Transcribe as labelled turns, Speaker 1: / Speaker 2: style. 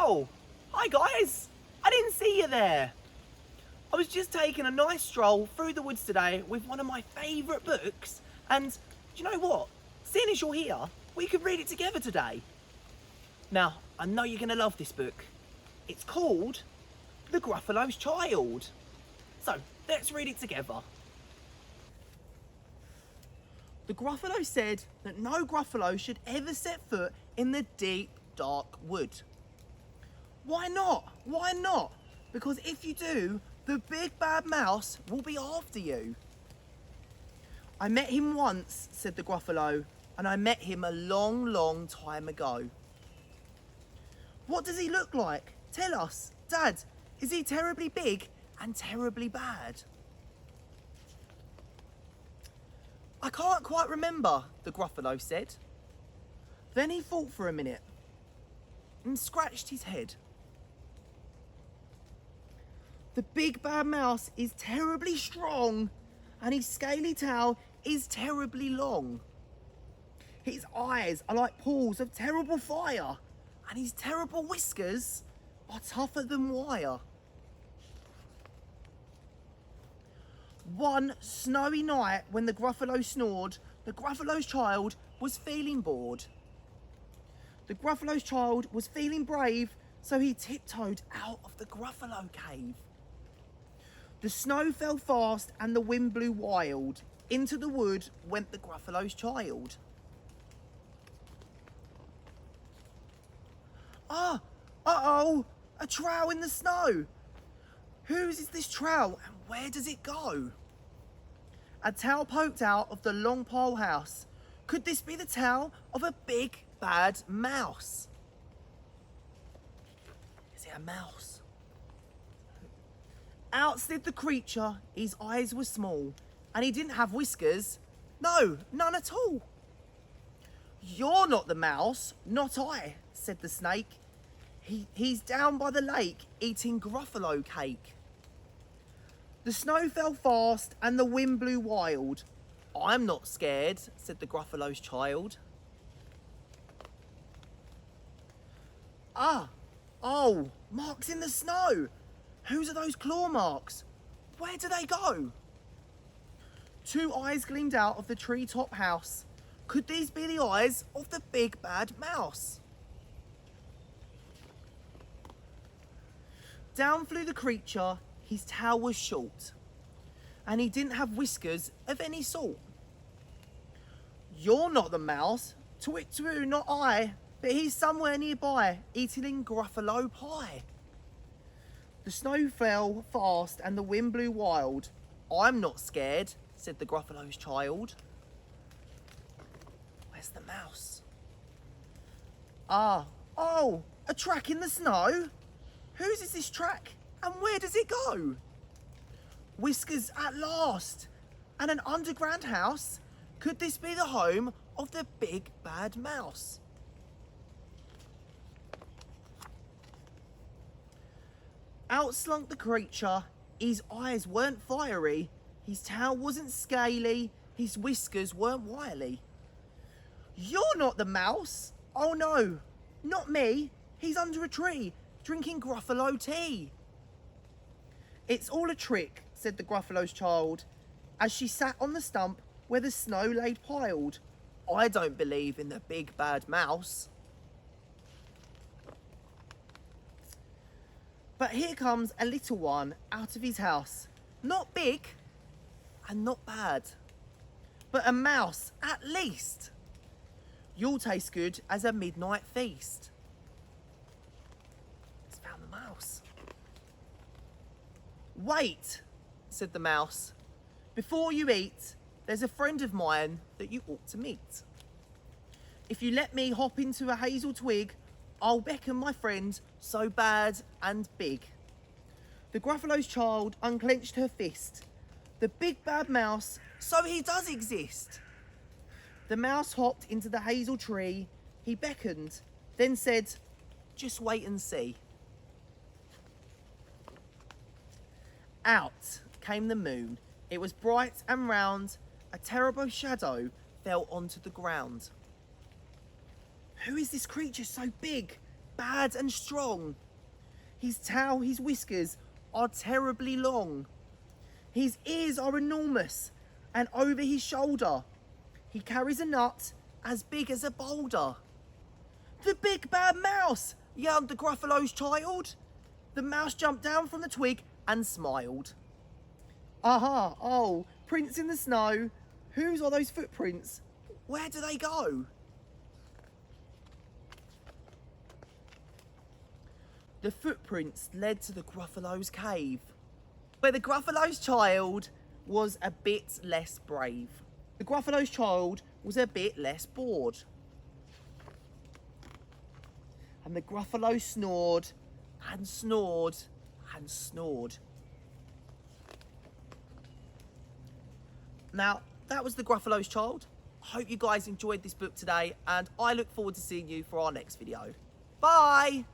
Speaker 1: Oh, hi guys. I didn't see you there. I was just taking a nice stroll through the woods today with one of my favourite books, and do you know what? Seeing as you're here, we could read it together today. Now, I know you're going to love this book. It's called The Gruffalo's Child. So, let's read it together. The Gruffalo said that no Gruffalo should ever set foot in the deep, dark wood. Why not? Why not? Because if you do, the big bad mouse will be after you. I met him once, said the Gruffalo, and I met him a long, long time ago. What does he look like? Tell us. Dad, is he terribly big and terribly bad? I can't quite remember, the Gruffalo said. Then he thought for a minute and scratched his head. The big bad mouse is terribly strong and his scaly tail is terribly long. His eyes are like pools of terrible fire and his terrible whiskers are tougher than wire. One snowy night when the Gruffalo snored, the Gruffalo's child was feeling bored. The Gruffalo's child was feeling brave, so he tiptoed out of the Gruffalo cave. The snow fell fast and the wind blew wild. Into the wood went the Gruffalo's child. Uh-oh, a trail in the snow. Whose is this trail and where does it go? A tail poked out of the long pole house. Could this be the tail of a big bad mouse? Is it a mouse? Out slid the creature, his eyes were small, and he didn't have whiskers. No, none at all. You're not the mouse, not I, said the snake. He's down by the lake eating Gruffalo cake. The snow fell fast and the wind blew wild. I'm not scared, said the Gruffalo's child. Oh, marks in the snow. Whose are those claw marks? Where do they go? Two eyes gleamed out of the treetop house. Could these be the eyes of the big bad mouse? Down flew the creature, his tail was short, and he didn't have whiskers of any sort. You're not the mouse, twit-twoo, not I, but he's somewhere nearby, eating in Gruffalo pie. The snow fell fast and the wind blew wild. I'm not scared, said the Gruffalo's child. Where's the mouse? Oh, a track in the snow? Whose is this track and where does it go? Whiskers at last, and an underground house? Could this be the home of the big bad mouse? Out slunk the creature, his eyes weren't fiery, his tail wasn't scaly, his whiskers weren't wily. You're not the mouse! Oh no, not me, he's under a tree, drinking Gruffalo tea. It's all a trick, said the Gruffalo's child, as she sat on the stump where the snow lay piled. I don't believe in the big bad mouse. But here comes a little one out of his house. Not big and not bad, but a mouse at least. You'll taste good as a midnight feast. It's found the mouse. Wait, said the mouse. Before you eat, there's a friend of mine that you ought to meet. If you let me hop into a hazel twig, I'll beckon my friend so bad and big. The Gruffalo's child unclenched her fist. The big bad mouse, so he does exist. The mouse hopped into the hazel tree. He beckoned, then said, just wait and see. Out came the moon. It was bright and round. A terrible shadow fell onto the ground. Who is this creature so big bad and strong. His tail, his whiskers are terribly long. His ears are enormous, and over his shoulder he carries a nut as big as a boulder. The big bad mouse, yelled the Gruffalo's child. The mouse jumped down from the twig and smiled. Aha, oh, prints in the snow. Whose are those footprints? Where do they go? The footprints led to the Gruffalo's cave, where the Gruffalo's child was a bit less brave. The Gruffalo's child was a bit less bored. And the Gruffalo snored and snored and snored. Now, that was the Gruffalo's child. I hope you guys enjoyed this book today, and I look forward to seeing you for our next video. Bye!